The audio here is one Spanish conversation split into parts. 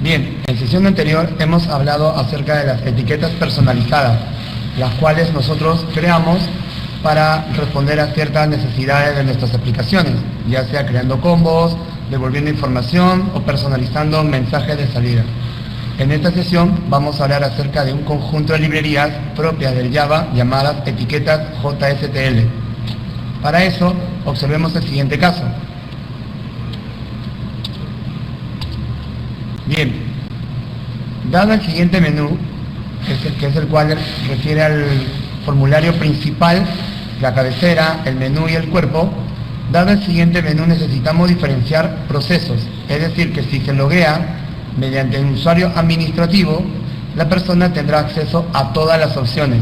Bien, en sesión anterior hemos hablado acerca de las etiquetas personalizadas, las cuales nosotros creamos para responder a ciertas necesidades de nuestras aplicaciones, ya sea creando combos, devolviendo información o personalizando mensajes de salida. En esta sesión vamos a hablar acerca de un conjunto de librerías propias del Java llamadas etiquetas JSTL. Para eso, observemos el siguiente caso. Bien, dado el siguiente menú, que es el cual refiere al formulario principal, la cabecera, el menú y el cuerpo, dado el siguiente menú necesitamos diferenciar procesos, es decir, que si se loguea mediante un usuario administrativo, la persona tendrá acceso a todas las opciones.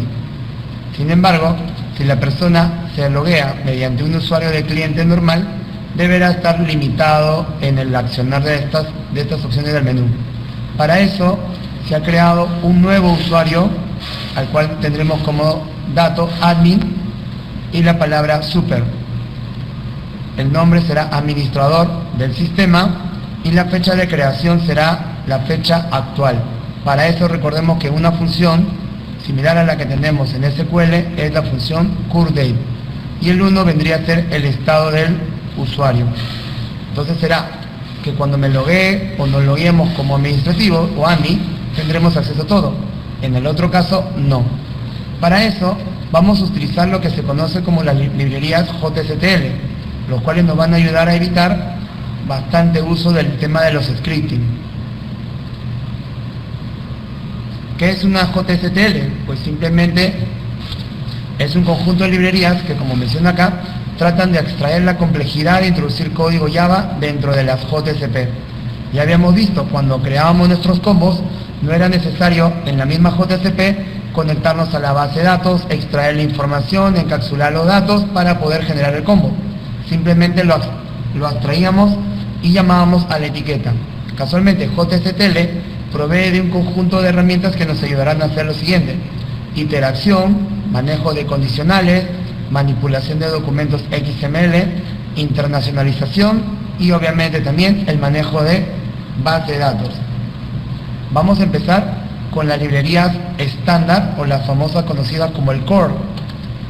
Sin embargo, si la persona se loguea mediante un usuario de cliente normal, deberá estar limitado en el accionar de estas opciones del menú. Para eso se ha creado un nuevo usuario al cual tendremos como dato admin y la palabra super. El nombre será administrador del sistema y la fecha de creación será la fecha actual. Para eso recordemos que una función similar a la que tenemos en SQL es la función currDate y el 1 vendría a ser el estado del usuario. Entonces será que cuando me loguee o nos logueemos como administrativo o admin tendremos acceso a todo. En el otro caso no. Para eso vamos a utilizar lo que se conoce como las librerías JSTL, los cuales nos van a ayudar a evitar bastante uso del tema de los scripting. ¿Qué es una JSTL? Pues simplemente es un conjunto de librerías que, como menciona acá, tratan de extraer la complejidad de introducir código Java dentro de las JSP. Ya habíamos visto, cuando creábamos nuestros combos, no era necesario en la misma JSP conectarnos a la base de datos, extraer la información, encapsular los datos para poder generar el combo. Simplemente lo abstraíamos y llamábamos a la etiqueta. Casualmente, JSTL provee de un conjunto de herramientas que nos ayudarán a hacer lo siguiente: iteración, manejo de condicionales, manipulación de documentos XML, internacionalización y obviamente también el manejo de base de datos. Vamos a empezar con las librerías estándar o las famosas conocidas como el core.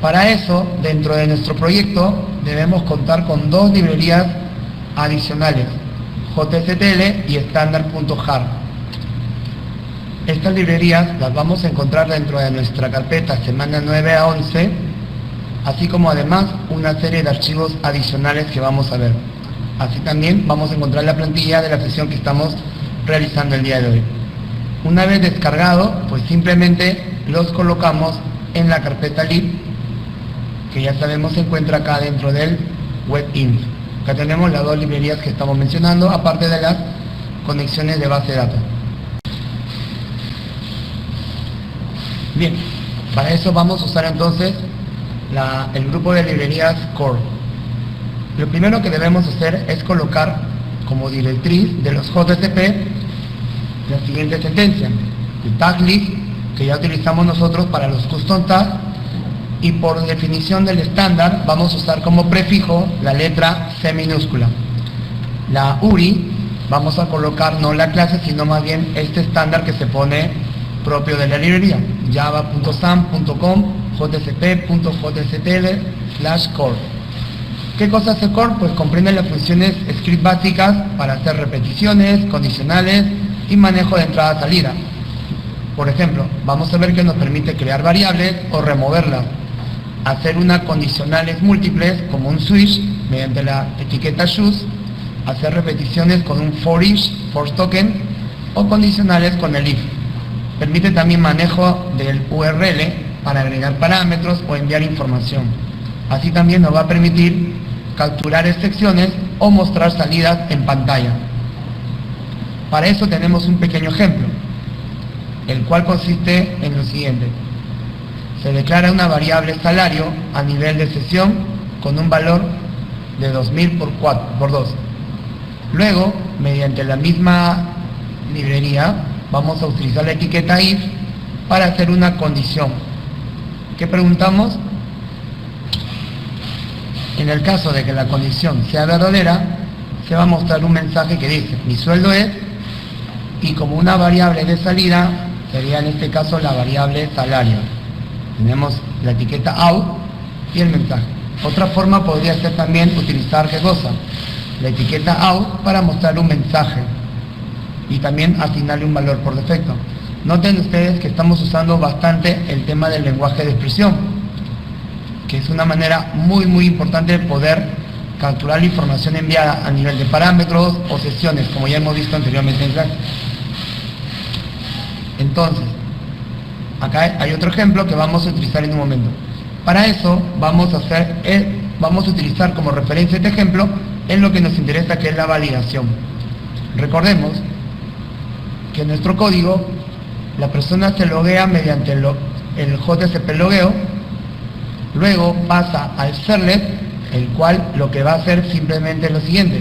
Para eso, dentro de nuestro proyecto debemos contar con dos librerías adicionales, JSTL y standard.jar. Estas librerías las vamos a encontrar dentro de nuestra carpeta semana 9 a 11, así como además una serie de archivos adicionales que vamos a ver. Así también vamos a encontrar la plantilla de la sesión que estamos realizando el día de hoy. Una vez descargado, pues simplemente los colocamos en la carpeta lib, que ya sabemos se encuentra acá dentro del webinf. Acá tenemos las dos librerías que estamos mencionando, aparte de las conexiones de base de datos. Bien, para eso vamos a usar entonces el grupo de librerías core. Lo primero que debemos hacer es colocar como directriz de los JSP la siguiente sentencia: el tag list, que ya utilizamos nosotros para los custom tags, y por definición del estándar vamos a usar como prefijo la letra C minúscula. La URI vamos a colocar no la clase, sino más bien este estándar que se pone propio de la librería, java.sam.com jsp.jstl/core. ¿Qué cosa hace core? Pues comprende las funciones script básicas para hacer repeticiones, condicionales y manejo de entrada-salida. Por ejemplo, vamos a ver que nos permite crear variables o removerlas, hacer una condicionales múltiples como un switch mediante la etiqueta choose, hacer repeticiones con un for each, for token, o condicionales con el if. Permite también manejo del URL para agregar parámetros o enviar información. Así también nos va a permitir capturar excepciones o mostrar salidas en pantalla. Para eso tenemos un pequeño ejemplo, el cual consiste en lo siguiente: se declara una variable salario a nivel de sesión con un valor de 2000 por 2. Luego, mediante la misma librería, vamos a utilizar la etiqueta if para hacer una condición. ¿Qué preguntamos? En el caso de que la condición sea verdadera, se va a mostrar un mensaje que dice: mi sueldo es, y como una variable de salida sería en este caso la variable salario. Tenemos la etiqueta out y el mensaje. Otra forma podría ser también utilizar ¿qué cosa? La etiqueta out para mostrar un mensaje y también asignarle un valor por defecto. Noten ustedes que estamos usando bastante el tema del lenguaje de expresión, que es una manera muy importante de poder capturar la información enviada a nivel de parámetros o sesiones, como ya hemos visto anteriormente en clase. Entonces, acá hay otro ejemplo que vamos a utilizar en un momento. Para eso vamos a utilizar como referencia este ejemplo en lo que nos interesa, que es la validación. Recordemos que en nuestro código la persona se loguea mediante el JCP logueo, luego pasa al servlet, el cual lo que va a hacer simplemente es lo siguiente: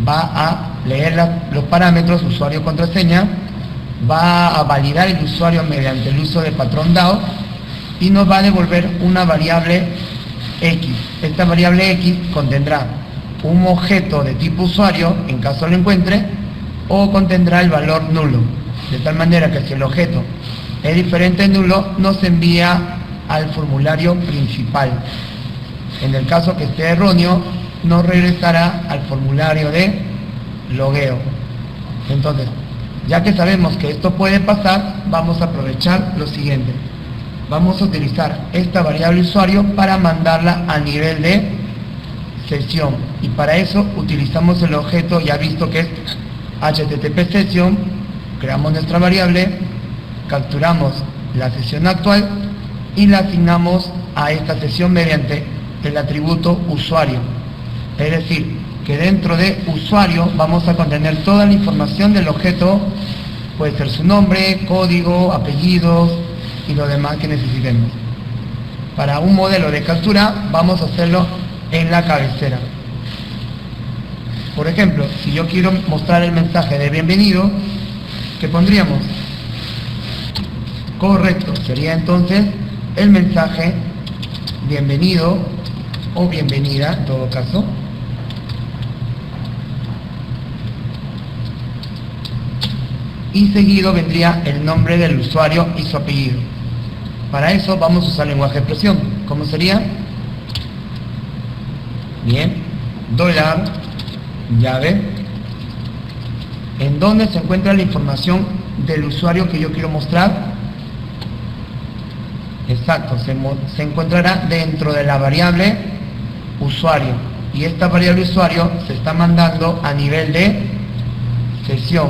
va a leer los parámetros usuario contraseña, va a validar el usuario mediante el uso de patrón DAO y nos va a devolver una variable X. Esta variable X contendrá un objeto de tipo usuario en caso lo encuentre, o contendrá el valor nulo, de tal manera que si el objeto es diferente de nulo nos envía al formulario principal. En el caso que esté erróneo nos regresará al formulario de logueo. Entonces, ya que sabemos que esto puede pasar, vamos a aprovechar lo siguiente: vamos a utilizar esta variable usuario para mandarla a nivel de sesión, y para eso utilizamos el objeto ya visto que es HTTP session. Creamos nuestra variable, capturamos la sesión actual y la asignamos a esta sesión mediante el atributo usuario. Es decir, que dentro de usuario vamos a contener toda la información del objeto, puede ser su nombre, código, apellidos y lo demás que necesitemos. Para un modelo de captura vamos a hacerlo en la cabecera. Por ejemplo, si yo quiero mostrar el mensaje de bienvenido, ¿qué pondríamos? Correcto, sería entonces el mensaje bienvenido o bienvenida en todo caso. Y seguido vendría el nombre del usuario y su apellido. Para eso vamos a usar lenguaje de expresión. ¿Cómo sería? Bien, dólar, llave, en dónde se encuentra la información del usuario que yo quiero mostrar. Exacto, se encontrará dentro de la variable usuario, y esta variable usuario se está mandando a nivel de sesión.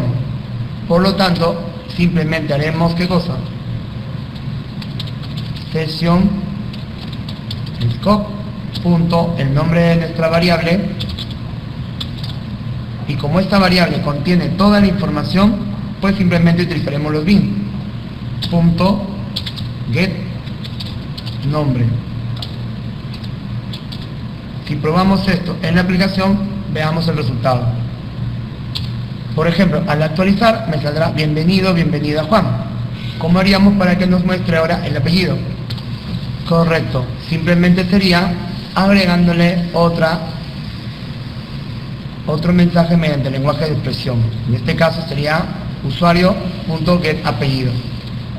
Por lo tanto, simplemente haremos ¿qué cosa? Sesión scope punto el nombre de nuestra variable, y como esta variable contiene toda la información, pues simplemente utilizaremos los bin punto get nombre. Si probamos esto en la aplicación, veamos el resultado. Por ejemplo, al actualizar me saldrá bienvenido, bienvenida Juan. ¿Cómo haríamos para que nos muestre ahora el apellido? Correcto, simplemente sería agregándole otro mensaje mediante el lenguaje de expresión. En este caso sería usuario.getApellido.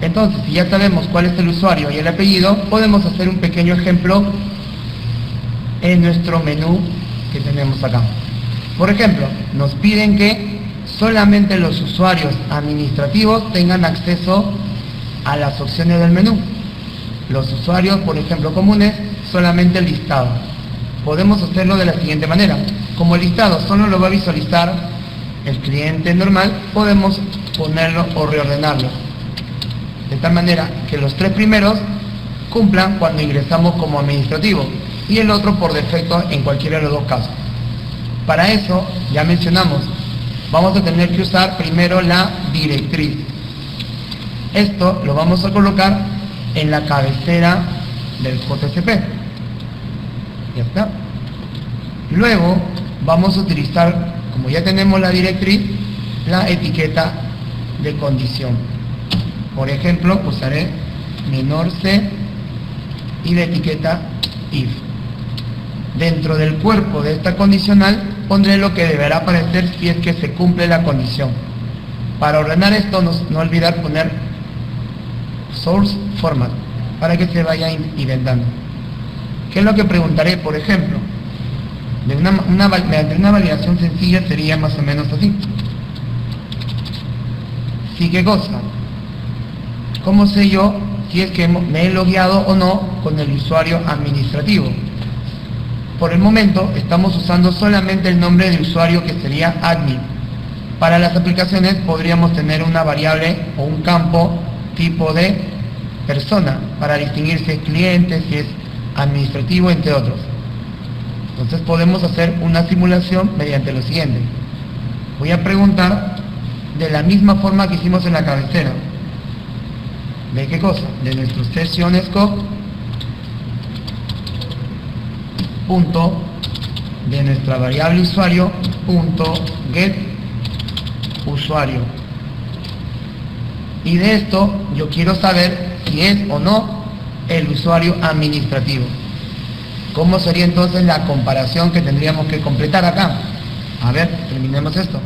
Entonces, si ya sabemos cuál es el usuario y el apellido, podemos hacer un pequeño ejemplo en nuestro menú que tenemos acá. Por ejemplo, nos piden que solamente los usuarios administrativos tengan acceso a las opciones del menú. Los usuarios, por ejemplo, comunes, solamente el listado. Podemos hacerlo de la siguiente manera: como el listado solo lo va a visualizar el cliente normal, podemos ponerlo o reordenarlo de tal manera que los tres primeros cumplan cuando ingresamos como administrativo y el otro por defecto en cualquiera de los dos casos. Para eso, ya mencionamos, vamos a tener que usar primero la directriz. Esto lo vamos a colocar en la cabecera del JCP. Ya está. Luego vamos a utilizar, como ya tenemos la directriz, la etiqueta de condición. Por ejemplo, usaré menor c y la etiqueta if. Dentro del cuerpo de esta condicional pondré lo que deberá aparecer si es que se cumple la condición. Para ordenar esto, no olvidar poner source format para que se vaya inventando. ¿Qué es lo que preguntaré? Por ejemplo, mediante una validación sencilla sería más o menos así. ¿Sí qué cosa? ¿Cómo sé yo si es que me he logueado o no con el usuario administrativo? Por el momento estamos usando solamente el nombre de usuario, que sería admin. Para las aplicaciones podríamos tener una variable o un campo tipo de persona para distinguir si es cliente, si es administrativo, entre otros. Entonces podemos hacer una simulación mediante lo siguiente. Voy a preguntar de la misma forma que hicimos en la cabecera. ¿De qué cosa? De nuestro session scope punto de nuestra variable usuario punto get usuario, y de esto yo quiero saber si es o no el usuario administrativo. ¿Cómo sería entonces la comparación que tendríamos que completar acá? A ver, terminemos esto.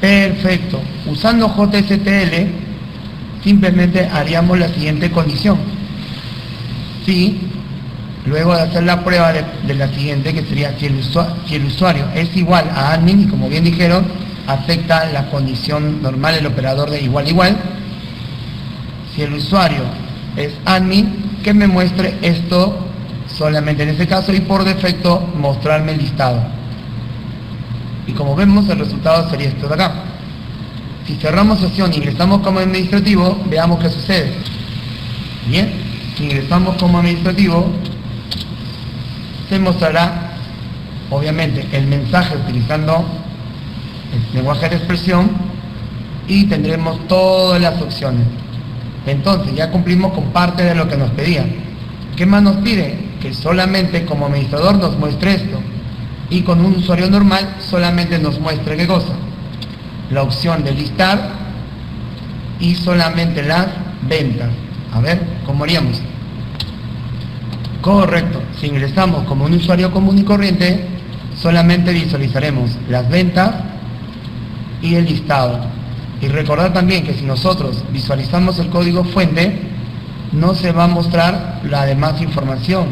Perfecto. Usando JSTL simplemente haríamos la siguiente condición. Si luego de hacer la prueba de la siguiente, que sería si el usuario es igual a admin, y como bien dijeron, acepta la condición normal, el operador de igual igual. Si el usuario es admin, que me muestre esto solamente en este caso, y por defecto mostrarme el listado. Y como vemos, el resultado sería esto de acá. Si cerramos sesión e ingresamos como administrativo, veamos qué sucede. Bien, si ingresamos como administrativo, se mostrará obviamente el mensaje utilizando el lenguaje de expresión, y tendremos todas las opciones. Entonces ya cumplimos con parte de lo que nos pedía. ¿Qué más nos pide? Que solamente como administrador nos muestre esto, y con un usuario normal solamente nos muestre ¿qué cosa? La opción de listar y solamente las ventas. A ver, ¿cómo haríamos? Correcto, si ingresamos como un usuario común y corriente, solamente visualizaremos las ventas y el listado. Y recordar también que si nosotros visualizamos el código fuente, no se va a mostrar la demás información.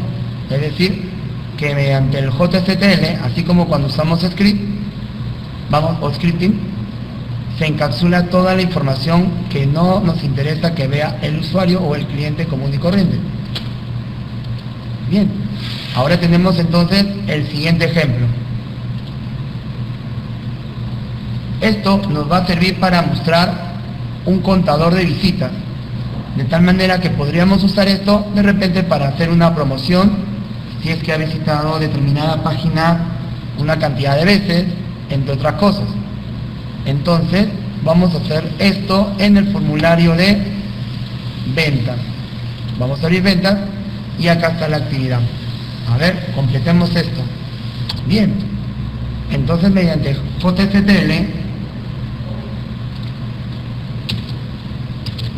Es decir, que mediante el JSTL, así como cuando usamos script, o scripting, se encapsula toda la información que no nos interesa que vea el usuario o el cliente común y corriente. Bien, ahora tenemos entonces el siguiente ejemplo. Esto nos va a servir para mostrar un contador de visitas, de tal manera que podríamos usar esto de repente para hacer una promoción, si es que ha visitado determinada página una cantidad de veces, entre otras cosas. Entonces vamos a hacer esto en el formulario de ventas. Vamos a abrir ventas y acá está la actividad. A ver, completemos esto. Bien, entonces mediante JSTL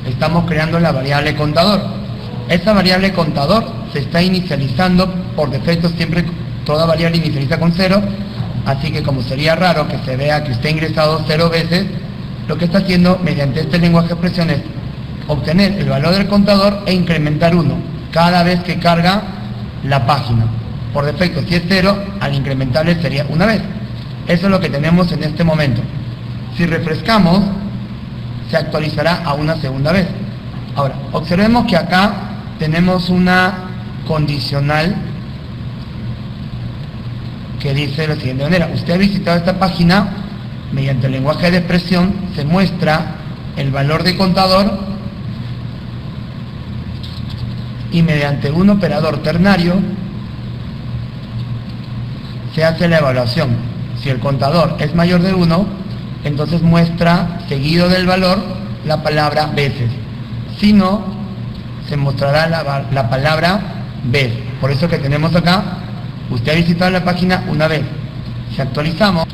estamos creando la variable contador. Esta variable contador se está inicializando por defecto, siempre toda variable inicializa con 0, así que como sería raro que se vea que usted ha ingresado 0 veces, lo que está haciendo mediante este lenguaje de expresión es obtener el valor del contador e incrementar 1 cada vez que carga la página. Por defecto, si es 0, al incrementarle sería una vez. Eso es lo que tenemos en este momento. Si refrescamos, se actualizará a una segunda vez. Ahora, observemos que acá tenemos una condicional que dice de la siguiente manera: usted ha visitado esta página, mediante el lenguaje de expresión se muestra el valor de contador, y mediante un operador ternario se hace la evaluación. Si el contador es mayor de 1, entonces muestra seguido del valor la palabra veces. Si no, se mostrará la palabra vez. Por eso que tenemos acá, usted ha visitado la página una vez. Si actualizamos,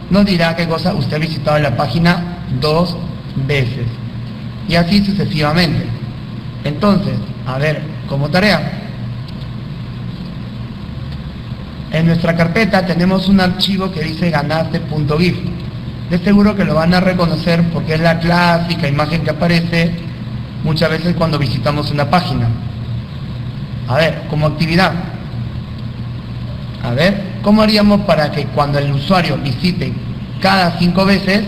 nos dirá qué cosa: usted ha visitado la página 2 veces. Y así sucesivamente. Entonces, a ver, como tarea, en nuestra carpeta tenemos un archivo que dice ganaste.gif. de seguro que lo van a reconocer porque es la clásica imagen que aparece muchas veces cuando visitamos una página. A ver, como actividad, a ver, ¿cómo haríamos para que cuando el usuario visite cada 5 veces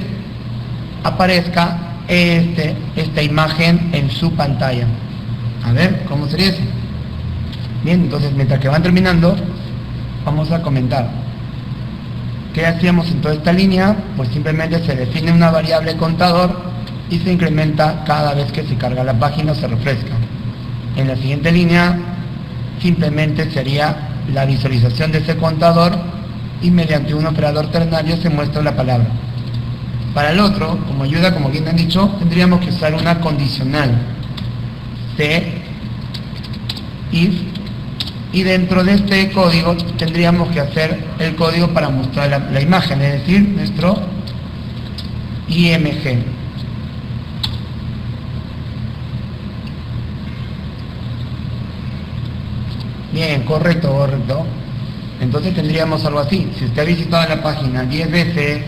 aparezca esta imagen en su pantalla? A ver, ¿cómo sería eso? Bien, entonces mientras que van terminando, vamos a comentar. ¿Qué hacíamos en toda esta línea? Pues simplemente se define una variable contador y se incrementa cada vez que se carga la página o se refresca. En la siguiente línea, simplemente sería la visualización de ese contador y mediante un operador ternario se muestra la palabra. Para el otro, como ayuda, como bien han dicho, tendríamos que usar una condicional. if, y dentro de este código tendríamos que hacer el código para mostrar la imagen, es decir, nuestro IMG. Bien, correcto. Entonces tendríamos algo así. Si usted ha visitado la página 10 veces,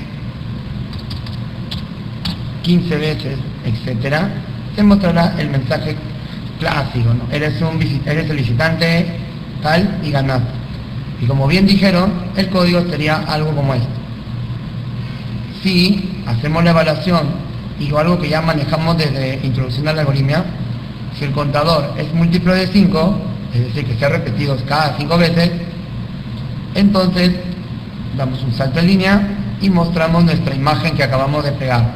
15 veces, etcétera, se mostrará el mensaje clásico, ¿no? Eres el visitante tal y ganaste. Y como bien dijeron, el código sería algo como esto. Si hacemos la evaluación y algo que ya manejamos desde introducción a la algoritmia, si el contador es múltiplo de 5, es decir, que sea repetido cada 5 veces, entonces damos un salto en línea y mostramos nuestra imagen que acabamos de pegar.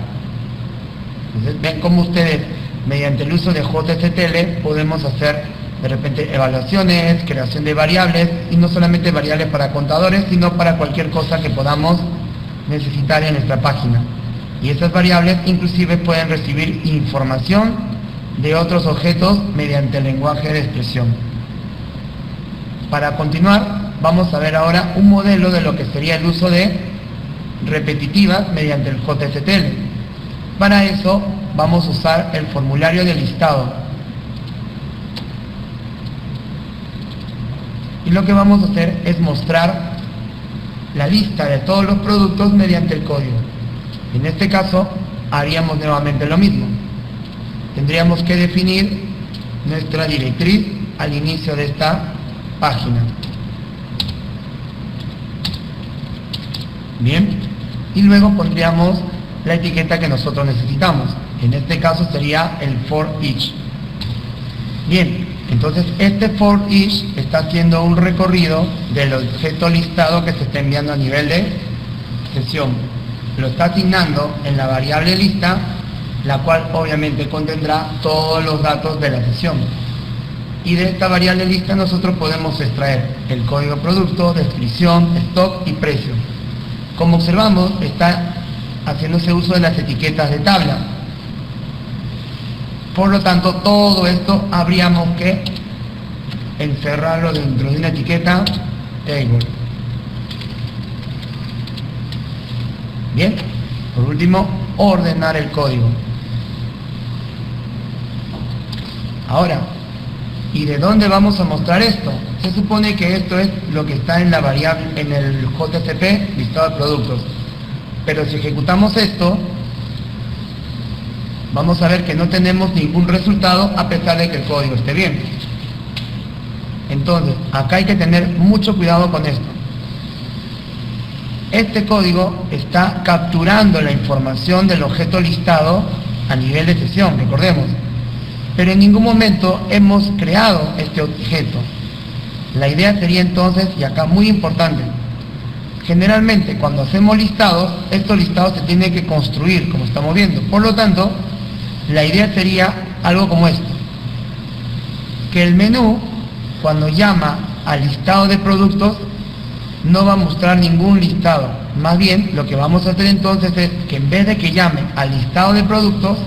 Entonces ven cómo ustedes, mediante el uso de JSTL, podemos hacer de repente evaluaciones, creación de variables, y no solamente variables para contadores, sino para cualquier cosa que podamos necesitar en nuestra página. Y esas variables inclusive pueden recibir información de otros objetos mediante el lenguaje de expresión. Para continuar, vamos a ver ahora un modelo de lo que sería el uso de repetitivas mediante el JSTL. Para eso vamos a usar el formulario de listado. Y lo que vamos a hacer es mostrar la lista de todos los productos mediante el código. En este caso, haríamos nuevamente lo mismo. Tendríamos que definir nuestra directriz al inicio de esta página. Bien, y luego pondríamos la etiqueta que nosotros necesitamos. En este caso sería el for each. Bien, entonces este for each está haciendo un recorrido del objeto listado que se está enviando a nivel de sesión. Lo está asignando en la variable lista, la cual obviamente contendrá todos los datos de la sesión. Y de esta variable lista nosotros podemos extraer el código producto, descripción, stock y precio. Como observamos, está haciéndose uso de las etiquetas de tabla. Por lo tanto, todo esto habríamos que encerrarlo dentro de una etiqueta table. Bien, por último, ordenar el código. Ahora, ¿y de dónde vamos a mostrar esto? Se supone que esto es lo que está en la variable, en el JCP, listado de productos. Pero si ejecutamos esto, vamos a ver que no tenemos ningún resultado a pesar de que el código esté bien. Entonces, acá hay que tener mucho cuidado con esto. Este código está capturando la información del objeto listado a nivel de sesión, recordemos. Pero en ningún momento hemos creado este objeto. La idea sería entonces, y acá muy importante, generalmente cuando hacemos listados, estos listados se tienen que construir, como estamos viendo. Por lo tanto, la idea sería algo como esto. Que el menú, cuando llama al listado de productos, no va a mostrar ningún listado. Más bien, lo que vamos a hacer entonces es que en vez de que llame al listado de productos,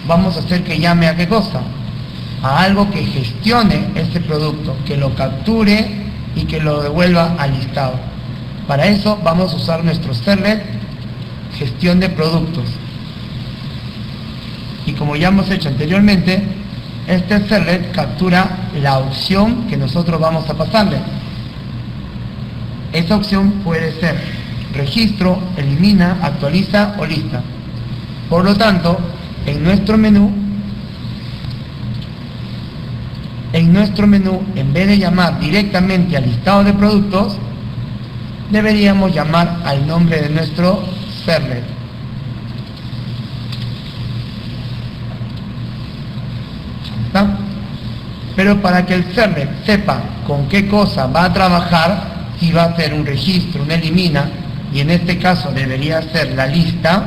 vamos a hacer que llame a qué cosa, a algo que gestione ese producto, que lo capture y que lo devuelva al listado. Para eso vamos a usar nuestro servlet gestión de productos. Y como ya hemos hecho anteriormente, este servlet captura la opción que nosotros vamos a pasarle. Esa opción puede ser registro, elimina, actualiza o lista. Por lo tanto, en nuestro menú, en vez de llamar directamente al listado de productos, deberíamos llamar al nombre de nuestro servlet. ¿Está? Pero para que el servlet sepa con qué cosa va a trabajar, si va a hacer un registro, un elimina, y en este caso debería ser la lista,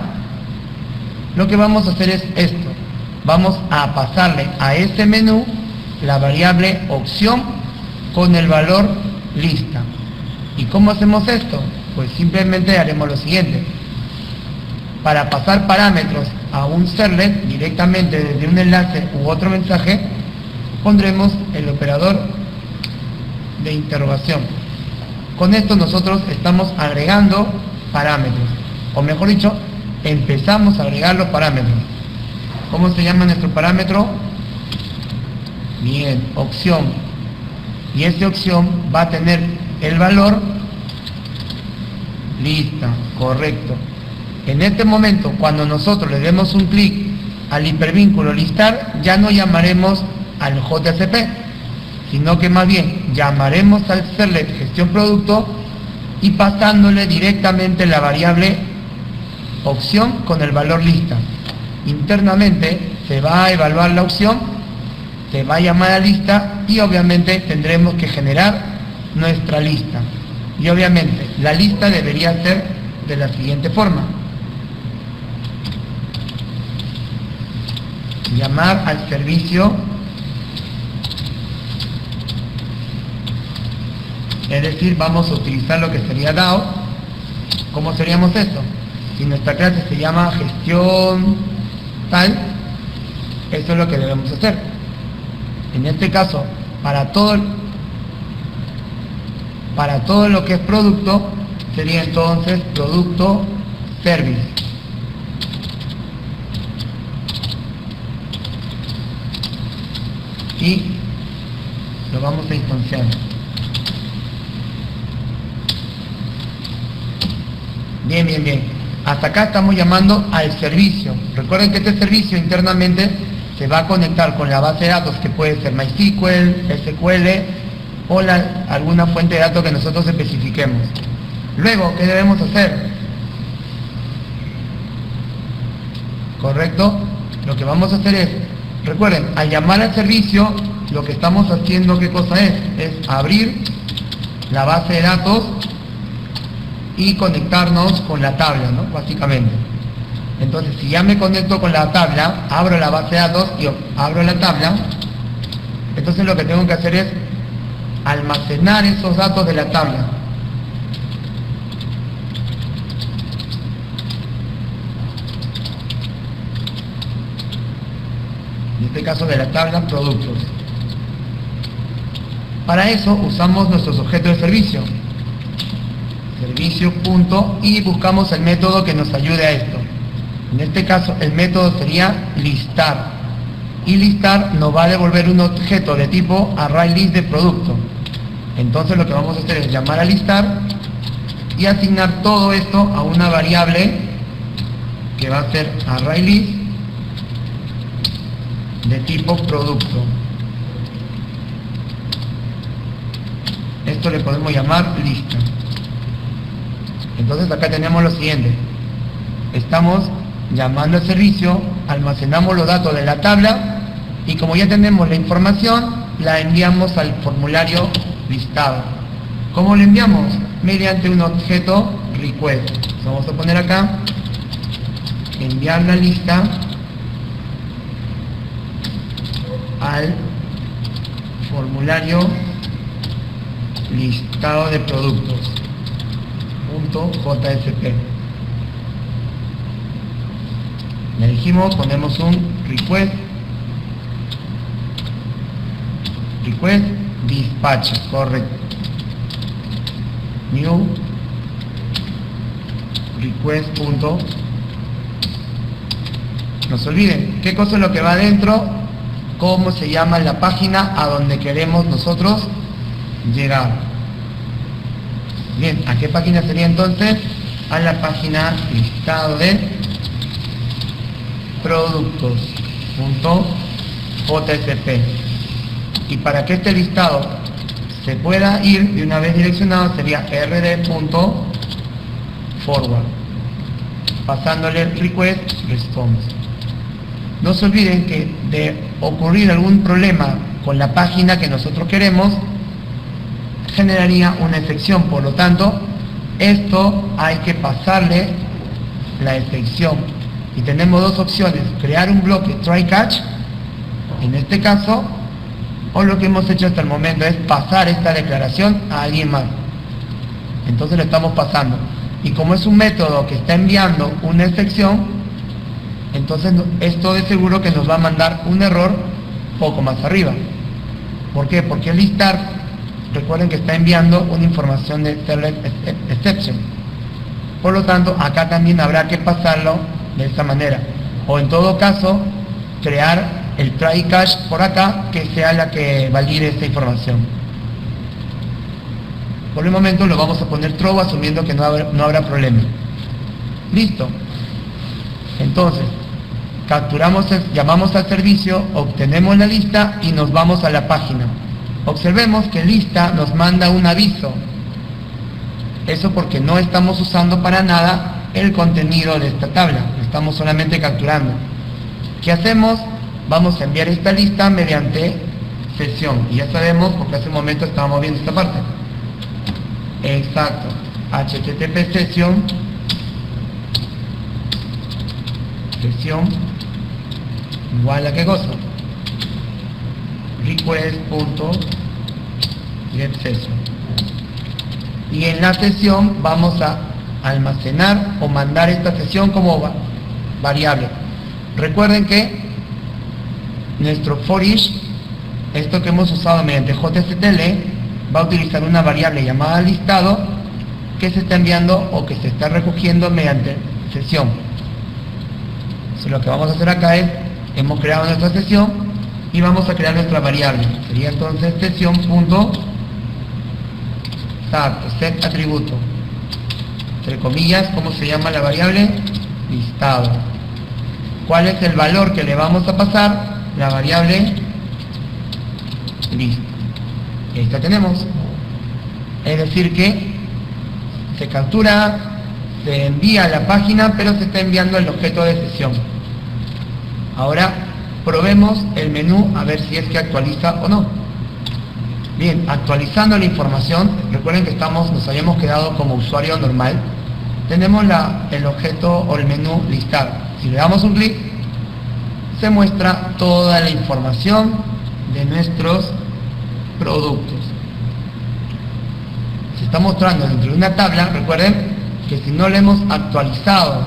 lo que vamos a hacer es esto. Vamos a pasarle a este menú la variable opción con el valor lista. ¿Y cómo hacemos esto? Pues simplemente haremos lo siguiente. Para pasar parámetros a un servlet directamente desde un enlace u otro mensaje, pondremos el operador de interrogación. Con esto nosotros estamos agregando parámetros, o mejor dicho, empezamos a agregar los parámetros. ¿Cómo se llama nuestro parámetro? Bien, opción. Y esta opción va a tener el valor lista, correcto. En este momento, cuando nosotros le demos un clic al hipervínculo listar, ya no llamaremos al JCP, sino que más bien llamaremos al servlet gestión producto y pasándole directamente la variable opción con el valor lista. Internamente se va a evaluar la opción, se va a llamar a lista y obviamente tendremos que generar nuestra lista. Y obviamente la lista debería ser de la siguiente forma: llamar al servicio, es decir, vamos a utilizar lo que sería DAO. ¿Cómo seríamos esto? Si nuestra clase se llama gestión tal, eso es lo que debemos hacer. En este caso, para todo lo que es producto, sería entonces producto service. Y lo vamos a instanciar. Bien, bien, bien. Hasta acá estamos llamando al servicio. Recuerden que este servicio internamente se va a conectar con la base de datos, que puede ser MySQL, SQL o alguna fuente de datos que nosotros especifiquemos. Luego, ¿qué debemos hacer? ¿Correcto? Lo que vamos a hacer es, recuerden, al llamar al servicio, lo que estamos haciendo, ¿qué cosa es? Es abrir la base de datos y conectarnos con la tabla, ¿no? Básicamente. Entonces, si ya me conecto con la tabla, abro la base de datos y abro la tabla, entonces lo que tengo que hacer es almacenar esos datos de la tabla. En este caso de la tabla productos. Para eso usamos nuestros objetos de servicio. Servicio punto y buscamos el método que nos ayude a esto. En este caso el método sería listar. Y listar nos va a devolver un objeto de tipo ArrayList de producto. Entonces lo que vamos a hacer es llamar a listar y asignar todo esto a una variable que va a ser ArrayList de tipo producto. Esto le podemos llamar lista. Entonces acá tenemos lo siguiente: estamos llamando al servicio, almacenamos los datos de la tabla y como ya tenemos la información, la enviamos al formulario listado. ¿Cómo lo enviamos? Mediante un objeto request. Entonces vamos a poner acá enviar la lista al formulario listado de productos .jsp. Le dijimos, ponemos un request dispatch, correcto, new request punto. No se olviden qué cosa es lo que va adentro, cómo se llama la página a donde queremos nosotros llegar. Bien, ¿a qué página sería entonces? a la página listado de productos.jsp. Y para que este listado se pueda ir de una vez direccionado sería rd.forward, pasándole request response. No se olviden que de ocurrir algún problema con la página que nosotros queremos, generaría una excepción. Por lo tanto, esto hay que pasarle la excepción. Y tenemos dos opciones: crear un bloque try catch, en este caso, o lo que hemos hecho hasta el momento es pasar esta declaración a alguien más. Entonces lo estamos pasando. Y como es un método que está enviando una excepción, entonces esto de seguro que nos va a mandar un error poco más arriba. ¿Por qué? Porque el listar, recuerden que está enviando una información de select exception. Por lo tanto, acá también habrá que pasarlo de esta manera. O en todo caso, crear el try catch por acá, que sea la que valide esta información. Por el momento lo vamos a poner true, asumiendo que no habrá problema. Listo. Entonces, llamamos al servicio, obtenemos la lista y nos vamos a la página. Observemos que lista nos manda un aviso. Eso porque no estamos usando para nada el contenido de esta tabla, estamos solamente capturando. ¿Qué hacemos? Vamos a enviar esta lista mediante sesión. Y ya sabemos, porque hace un momento estábamos viendo esta parte. Exacto. HTTP sesión igual a qué cosa, request.getSession. Y en la sesión vamos a almacenar o mandar esta sesión como variable. Recuerden que nuestro for each, esto que hemos usado mediante JSTL, va a utilizar una variable llamada listado que se está enviando o que se está recogiendo mediante sesión. Entonces, lo que vamos a hacer acá es, hemos creado nuestra sesión y vamos a crear nuestra variable. Sería entonces set atributo, entre comillas, ¿cómo se llama la variable? Listado. ¿Cuál es el valor que le vamos a pasar? La variable list. Y esta tenemos. Es decir que se captura, se envía a la página, pero se está enviando el objeto de sesión. Ahora probemos el menú a ver si es que actualiza o no. Bien, actualizando la información, recuerden que nos habíamos quedado como usuario normal. Tenemos el objeto o el menú listar. Si le damos un clic, se muestra toda la información de nuestros productos. Se está mostrando dentro de una tabla. Recuerden que si no le hemos actualizado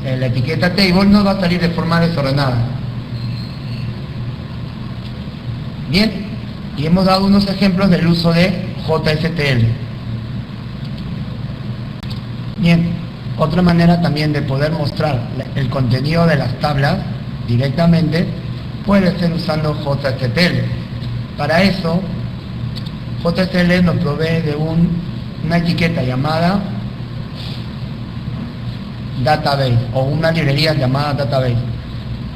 la etiqueta table, nos va a salir de forma desordenada. Bien, y hemos dado unos ejemplos del uso de JSTL. Bien, otra manera también de poder mostrar el contenido de las tablas directamente puede ser usando JSTL. Para eso, JSTL nos provee de una etiqueta llamada database o una librería llamada database.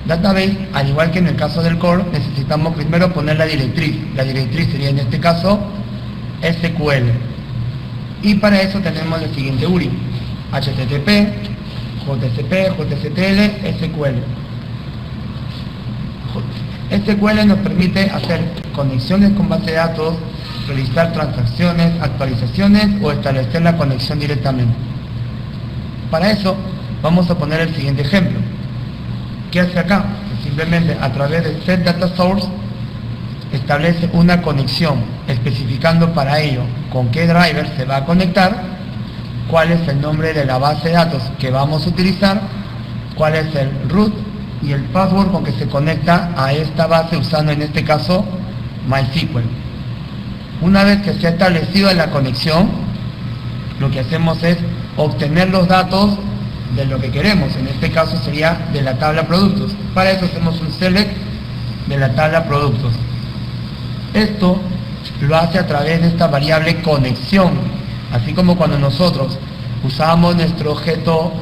Database, al igual que en el caso del core, necesitamos primero poner la directriz. La directriz sería en este caso SQL. Y para eso tenemos el siguiente URI: HTTP, JSP, JSTL, SQL. SQL nos permite hacer conexiones con base de datos, realizar transacciones, actualizaciones o establecer la conexión directamente. Para eso vamos a poner el siguiente ejemplo. ¿Qué hace acá? Simplemente a través de setDataSource establece una conexión, especificando para ello con qué driver se va a conectar, cuál es el nombre de la base de datos que vamos a utilizar, cuál es el root y el password con que se conecta a esta base, usando en este caso MySQL. Una vez que se ha establecido la conexión, lo que hacemos es obtener los datos de lo que queremos. En este caso sería de la tabla productos. Para eso hacemos un select de la tabla productos. Esto lo hace a través de esta variable conexión, así como cuando nosotros usamos nuestro objeto,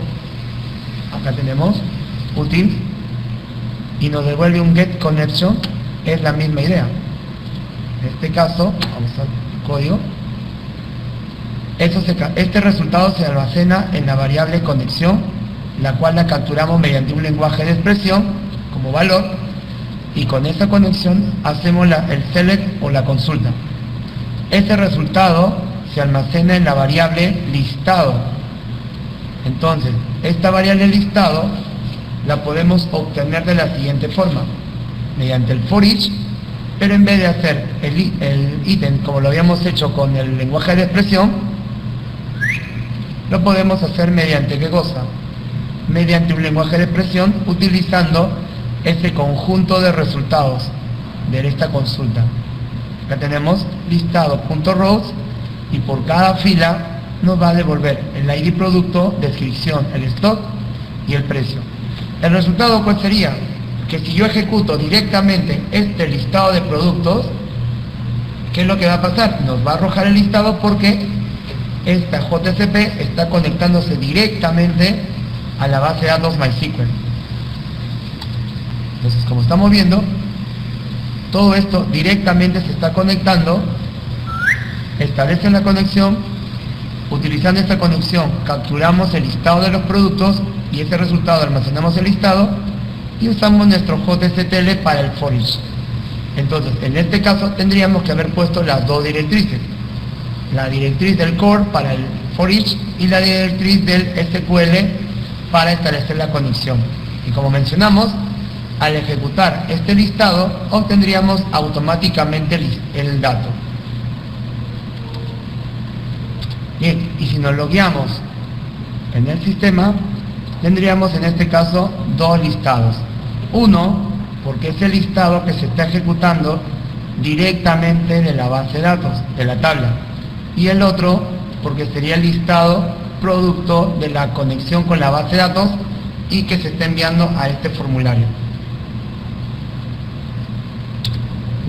acá tenemos, utils, y nos devuelve un get connection, es la misma idea. En este caso, vamos al código, este resultado se almacena en la variable conexión, la cual la capturamos mediante un lenguaje de expresión como valor, y con esa conexión hacemos el select o la consulta. Este resultado se almacena en la variable listado. Entonces, esta variable listado la podemos obtener de la siguiente forma, mediante el for each, pero en vez de hacer el ítem como lo habíamos hecho con el lenguaje de expresión, lo podemos hacer mediante ¿qué cosa? Mediante un lenguaje de expresión, utilizando ese conjunto de resultados de esta consulta. Acá tenemos listado.rows, y por cada fila nos va a devolver el ID producto, descripción, el stock y el precio. ¿El resultado cuál sería? Que si yo ejecuto directamente este listado de productos, ¿qué es lo que va a pasar? Nos va a arrojar el listado porque esta JCP está conectándose directamente a la base de datos MySQL. Entonces, como estamos viendo, todo esto directamente se está conectando, establece la conexión, utilizando esta conexión capturamos el listado de los productos y ese resultado almacenamos el listado y usamos nuestro JSTL para el for each. Entonces, en este caso tendríamos que haber puesto las dos directrices, la directriz del core para el for each y la directriz del SQL para establecer la conexión. Y como mencionamos, al ejecutar este listado obtendríamos automáticamente el dato. Bien, y si nos logueamos en el sistema, tendríamos en este caso dos listados. Uno, porque es el listado que se está ejecutando directamente de la base de datos, de la tabla. Y el otro, porque sería el listado producto de la conexión con la base de datos y que se está enviando a este formulario.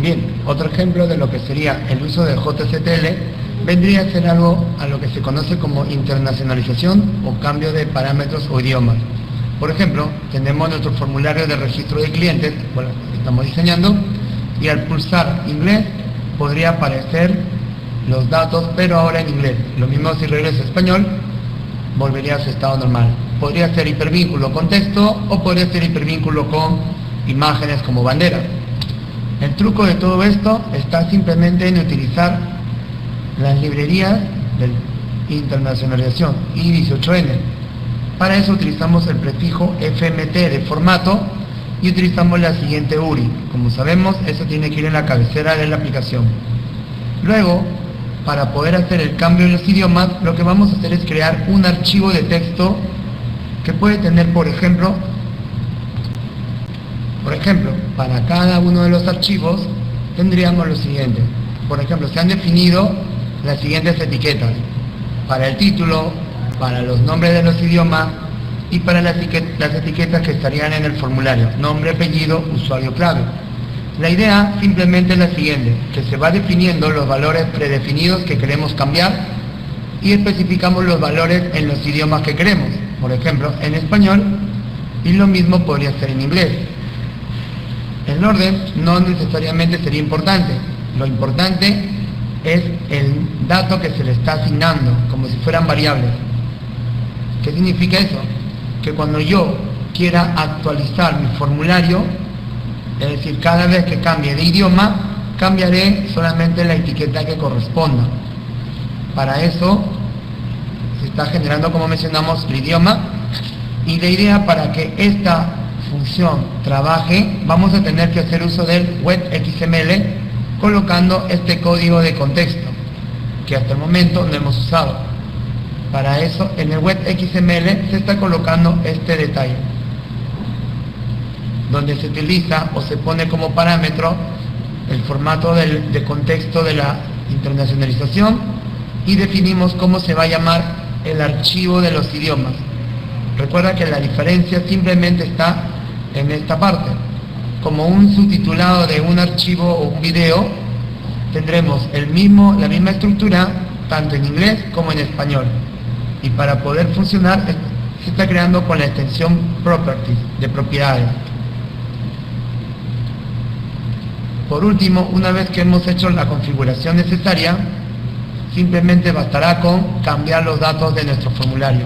Bien, otro ejemplo de lo que sería el uso del JSTL vendría a ser algo a lo que se conoce como internacionalización o cambio de parámetros o idiomas. Por ejemplo, tenemos nuestro formulario de registro de clientes, bueno, que estamos diseñando, y al pulsar inglés podría aparecer los datos, pero ahora en inglés. Lo mismo si regreso a español, volvería a su estado normal. Podría ser hipervínculo con texto o podría ser hipervínculo con imágenes como bandera. El truco de todo esto está simplemente en utilizar las librerías de internacionalización I18N. Para eso utilizamos el prefijo FMT de formato y utilizamos la siguiente URI. Como sabemos, eso tiene que ir en la cabecera de la aplicación. Luego, para poder hacer el cambio en los idiomas, lo que vamos a hacer es crear un archivo de texto que puede tener, por ejemplo, para cada uno de los archivos tendríamos lo siguiente. Por ejemplo, se han definido las siguientes etiquetas: para el título, para los nombres de los idiomas y para las etiquetas que estarían en el formulario: nombre, apellido, usuario, clave. La idea simplemente es la siguiente, que se va definiendo los valores predefinidos que queremos cambiar y especificamos los valores en los idiomas que queremos. Por ejemplo, en español, y lo mismo podría ser en inglés. El orden no necesariamente sería importante. Lo importante es el dato que se le está asignando, como si fueran variables. ¿Qué significa eso? Que cuando yo quiera actualizar mi formulario, es decir, cada vez que cambie de idioma, cambiaré solamente la etiqueta que corresponda. Para eso se está generando, como mencionamos, el idioma, y la idea para que esta función trabaje, vamos a tener que hacer uso del WebXML colocando este código de contexto que hasta el momento no hemos usado. Para eso, en el WebXML se está colocando este detalle, donde se utiliza o se pone como parámetro el formato de contexto de la internacionalización y definimos cómo se va a llamar el archivo de los idiomas. Recuerda que la diferencia simplemente está en esta parte. Como un subtitulado de un archivo o un video, tendremos la misma estructura tanto en inglés como en español. y para poder funcionar se está creando con la extensión properties, de propiedades. Por último, una vez que hemos hecho la configuración necesaria, simplemente bastará con cambiar los datos de nuestro formulario.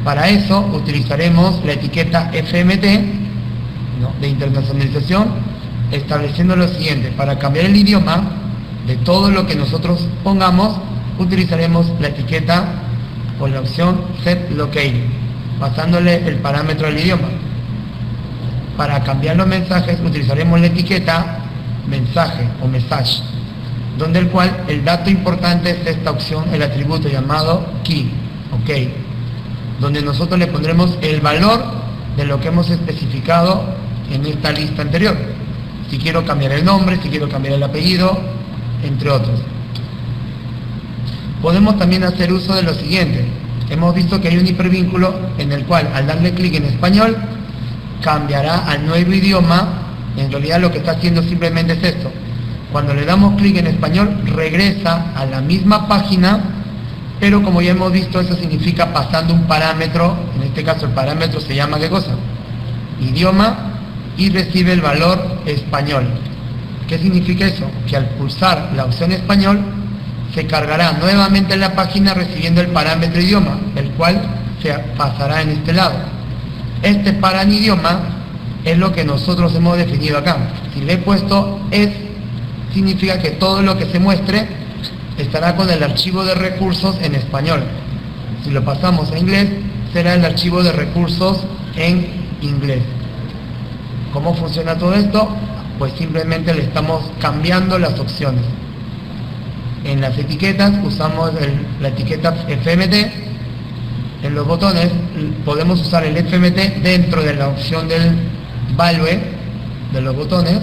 Para eso utilizaremos la etiqueta FMT, ¿no?, de internacionalización, estableciendo lo siguiente: para cambiar el idioma de todo lo que nosotros pongamos, utilizaremos la etiqueta o la opción setLocale, pasándole el parámetro del idioma. Para cambiar los mensajes utilizaremos la etiqueta mensaje o message, donde el dato importante es esta opción, el atributo llamado key, ok, donde nosotros le pondremos el valor de lo que hemos especificado en esta lista anterior. Si quiero cambiar el nombre, si quiero cambiar el apellido, entre otros. Podemos también hacer uso de lo siguiente. Hemos visto que hay un hipervínculo en el cual, al darle clic en español, cambiará al nuevo idioma. En realidad lo que está haciendo simplemente es esto: cuando le damos clic en español, regresa a la misma página, pero como ya hemos visto, eso significa pasando un parámetro. En este caso el parámetro se llama ¿qué cosa? Idioma, y recibe el valor español. ¿Qué significa eso? Que al pulsar la opción español, se cargará nuevamente en la página recibiendo el parámetro idioma, el cual se pasará en este lado. Este paranidioma es lo que nosotros hemos definido acá. Si le he puesto es, significa que todo lo que se muestre estará con el archivo de recursos en español. Si lo pasamos a inglés, será el archivo de recursos en inglés. ¿Cómo funciona todo esto? Pues simplemente le estamos cambiando las opciones. En las etiquetas usamos la etiqueta FMT. En los botones podemos usar el FMT dentro de la opción del value de los botones,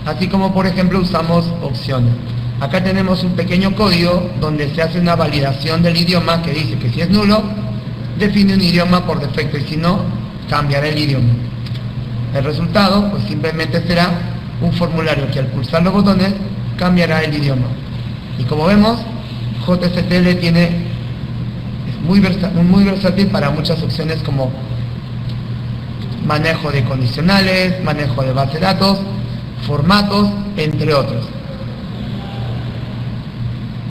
así como por ejemplo usamos opciones. Acá tenemos un pequeño código donde se hace una validación del idioma, que dice que si es nulo, define un idioma por defecto, y si no, cambiará el idioma. El resultado pues simplemente será un formulario que al pulsar los botones cambiará el idioma. Y como vemos, JSTL es muy versátil para muchas opciones como manejo de condicionales, manejo de base de datos, formatos, entre otros.